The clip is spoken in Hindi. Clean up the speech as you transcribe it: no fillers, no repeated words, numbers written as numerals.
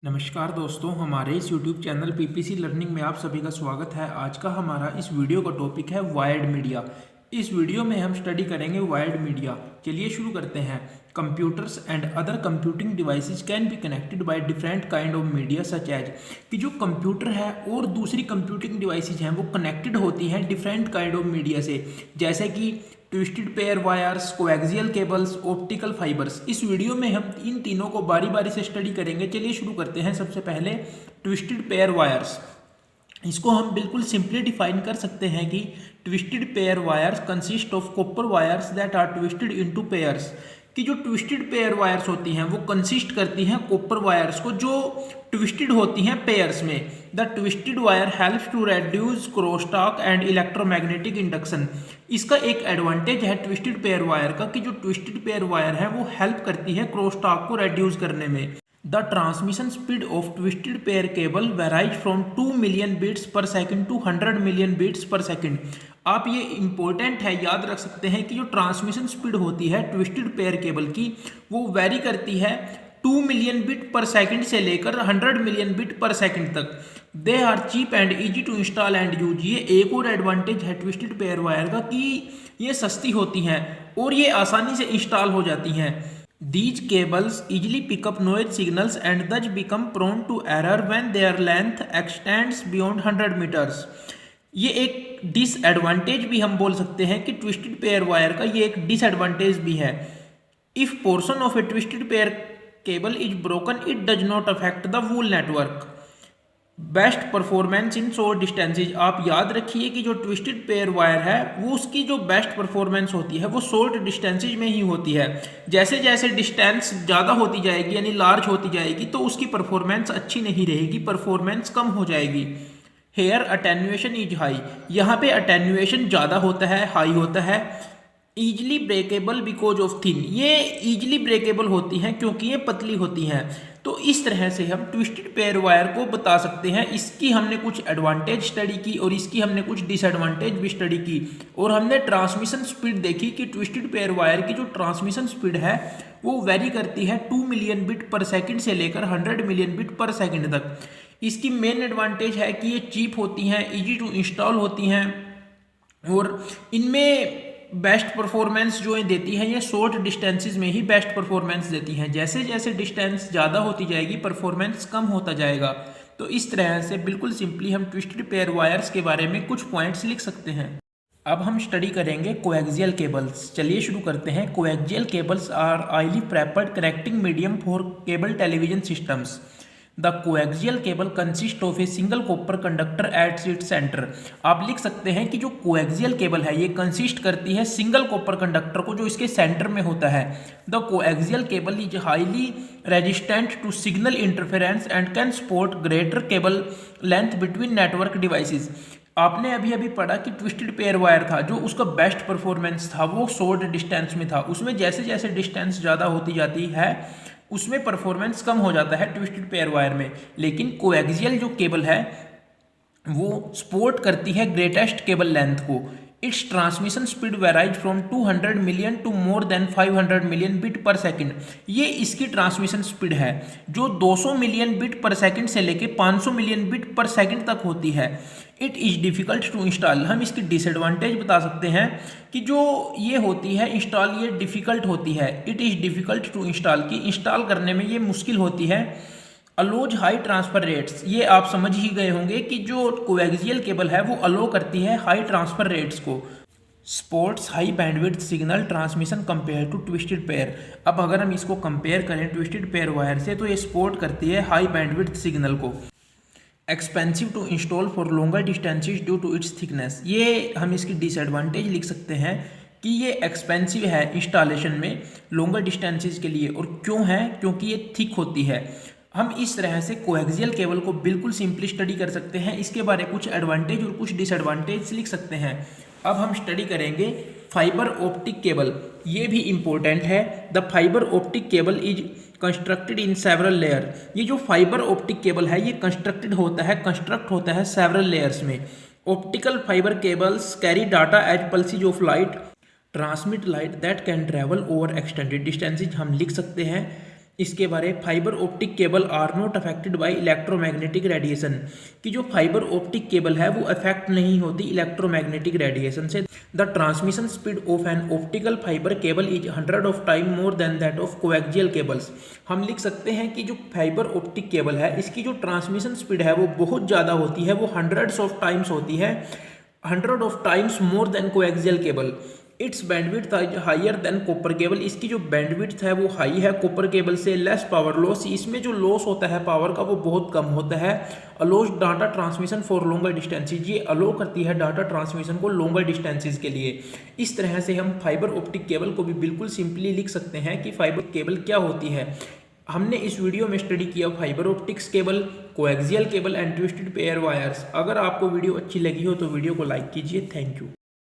नमस्कार दोस्तों, हमारे इस YouTube चैनल पीपीसी लर्निंग में आप सभी का स्वागत है। आज का हमारा इस वीडियो का टॉपिक है वायर्ड मीडिया। इस वीडियो में हम स्टडी करेंगे वायर्ड मीडिया। चलिए शुरू करते हैं। Computers and other computing devices can be connected by different kind of media such as कि जो कंप्यूटर है और दूसरी कंप्यूटिंग डिवाइसेज हैं वो कनेक्टेड होती हैं डिफरेंट काइंड ऑफ मीडिया से, जैसे कि twisted pair wires, coaxial cables, optical fibres. इस वीडियो में हम इन तीनों को बारी बारी से स्टडी करेंगे। चलिए शुरू करते हैं। सबसे पहले ट्विस्टेड पेयर वायर्स। इसको हम बिल्कुल सिंपली डिफाइन कर सकते हैं कि twisted pair wires consist of copper wires that are twisted into pairs. कि जो ट्विस्टेड पेयर वायर्स होती हैं वो कंसिस्ट करती हैं कॉपर वायर्स को जो ट्विस्टेड होती हैं पेयर्स में। The twisted wire helps to reduce crosstalk and electromagnetic induction. इसका एक एडवांटेज है ट्विस्टेड पेयर वायर का कि जो ट्विस्टेड पेयर वायर है वो हेल्प करती है क्रॉसटॉक को रेड्यूस करने में। The transmission speed of twisted pair cable varies from 2 million beats per second to 100 million beats per second. आप ये इंपॉर्टेंट है, याद रख सकते हैं कि जो ट्रांसमिशन स्पीड होती है ट्विस्टेड पेयर केबल की वो वेरी करती है 2 मिलियन बिट पर सेकंड से लेकर 100 मिलियन बिट पर सेकंड तक। They are cheap and easy to install and use. ये एक और एडवांटेज है ट्विस्टेड पेयर वायर का कि ये सस्ती होती हैं और ये आसानी से इंस्टॉल हो जाती हैं। These cables easily pick up noise signals and thus become prone to error when their length extends beyond 100 meters. ये एक डिसएडवांटेज भी हम बोल सकते हैं कि ट्विस्टेड पेयर वायर का ये एक डिसएडवांटेज भी है। If portion of A twisted pair cable is broken it does not affect the wool network. Best performance in short distances. आप याद रखिए कि जो ट्विस्टेड पेयर वायर है वो उसकी जो बेस्ट परफॉर्मेंस होती है वो शॉर्ट डिस्टेंसेज में ही होती है। जैसे जैसे डिस्टेंस ज़्यादा होती जाएगी यानी लार्ज होती जाएगी तो उसकी परफॉर्मेंस अच्छी नहीं रहेगी, परफॉर्मेंस कम हो जाएगी। Here attenuation is high. यहाँ पे अटेन्यूएशन ज़्यादा होता है, हाई होता है। Easily breakable because of thin. ये ईजली ब्रेकेबल होती हैं क्योंकि ये पतली होती हैं। तो इस तरह से हम ट्विस्टेड पेयर वायर को बता सकते हैं। इसकी हमने कुछ एडवांटेज स्टडी की और इसकी हमने कुछ डिसएडवांटेज भी स्टडी की और हमने ट्रांसमिशन स्पीड देखी कि ट्विस्टेड पेयर वायर की जो ट्रांसमिशन स्पीड है वो वेरी करती है 2 मिलियन बिट पर सेकंड से लेकर 100 मिलियन बिट पर सेकंड तक। इसकी मेन एडवांटेज है कि ये चीप होती हैं, इजी टू इंस्टॉल होती हैं और इनमें बेस्ट परफॉर्मेंस जो देती है ये शॉर्ट डिस्टेंसेस में ही बेस्ट परफॉर्मेंस देती हैं। जैसे जैसे डिस्टेंस ज़्यादा होती जाएगी परफॉर्मेंस कम होता जाएगा। तो इस तरह से बिल्कुल सिंपली हम ट्विस्टेड पेयर वायर्स के बारे में कुछ पॉइंट्स लिख सकते हैं। अब हम स्टडी करेंगे कोएक्सियल केबल्स। चलिए शुरू करते हैं। Coaxial cables are highly preferred connecting medium for cable television systems. The coaxial cable consist of a single copper conductor at its centre. आप लिख सकते हैं कि जो कोएक्सियल केबल है ये कंसिस्ट करती है सिंगल कॉपर कंडक्टर को जो इसके सेंटर में होता है। The coaxial cable is highly resistant to signal interference and can support greater cable length between network devices. आपने अभी अभी पढ़ा कि ट्विस्टेड पेयर वायर था जो उसका बेस्ट परफॉर्मेंस था वो शॉर्ट डिस्टेंस में था। उसमें जैसे जैसे डिस्टेंस ज़्यादा होती जाती है उसमें परफॉर्मेंस कम हो जाता है ट्विस्टेड पेयर वायर में। लेकिन कोएक्सियल जो केबल है वो सपोर्ट करती है ग्रेटेस्ट केबल लेंथ को। Its transmission speed varies from 200 million to more than 500 million bit per second. ये इसकी ट्रांसमिशन स्पीड है जो 200 मिलियन बिट पर सेकंड से लेके 500 मिलियन बिट पर सेकंड तक होती है। It is difficult to install. हम इसकी डिसएडवांटेज बता सकते हैं कि जो ये होती है इंस्टॉल ये डिफ़िकल्ट होती है। It is difficult to install की इंस्टॉल करने में ये मुश्किल होती है। Allows high transfer rates. ये आप समझ ही गए होंगे कि जो कोएक्सियल केबल है वो अलो करती है हाई ट्रांसफर रेट्स को। Supports high bandwidth signal transmission compare to twisted pair. अब अगर हम इसको कंपेयर करें ट्विस्टेड पेयर वायर से तो ये सपोर्ट करती है हाई बैंडविड्थ सिग्नल को। Expensive to install for longer distances due to its thickness. ये हम इसकी डिसएडवांटेज लिख सकते हैं कि ये एक्सपेंसिव है इंस्टॉलेशन में लॉन्गर डिस्टेंसेज के लिए। और क्यों है? क्योंकि ये थिक होती है। हम इस तरह से कोएक्सियल केबल को बिल्कुल सिंपली स्टडी कर सकते हैं। इसके बारे में कुछ एडवांटेज और कुछ डिसएडवांटेज लिख सकते हैं। अब हम स्टडी करेंगे फाइबर ऑप्टिक केबल। ये भी इम्पोर्टेंट है। The fibre optic cable is constructed in several layer. ये जो फाइबर ऑप्टिक केबल है ये कंस्ट्रक्ट होता है सेवरल लेयर्स में। Optical fibre cables carry data as pulses of light, transmit light that can travel over extended distances. हम लिख सकते हैं इसके बारे fibre optic cable are not affected by electromagnetic radiation कि जो फाइबर ऑप्टिक केबल है वो अफेक्ट नहीं होती इलेक्ट्रोमैग्नेटिक रेडिएशन से। The transmission speed of an optical fibre cable is 100 of time more than that of coaxial cables. हम लिख सकते हैं कि जो फाइबर ऑप्टिक केबल है इसकी जो ट्रांसमिशन स्पीड है वो बहुत ज़्यादा होती है, वो 100 ऑफ टाइम्स होती है, 100 of times more than coaxial cable. Its bandwidth higher than copper cable, इसकी जो बैंडविड्थ है वो हाई है कॉपर केबल से। लेस पावर लॉस, इसमें जो लॉस होता है पावर का वो बहुत कम होता है। Allows data transmission for longer distances, ये अलो करती है डाटा ट्रांसमिशन को लॉन्गर डिस्टेंसेज के लिए। इस तरह से हम फाइबर ऑप्टिक केबल को भी बिल्कुल सिंपली लिख सकते हैं कि फाइबर केबल क्या होती है। हमने इस वीडियो में स्टडी किया fibre optics cable, coaxial cable and twisted pair wires. अगर आपको वीडियो अच्छी लगी हो तो वीडियो को लाइक कीजिए। Thank you.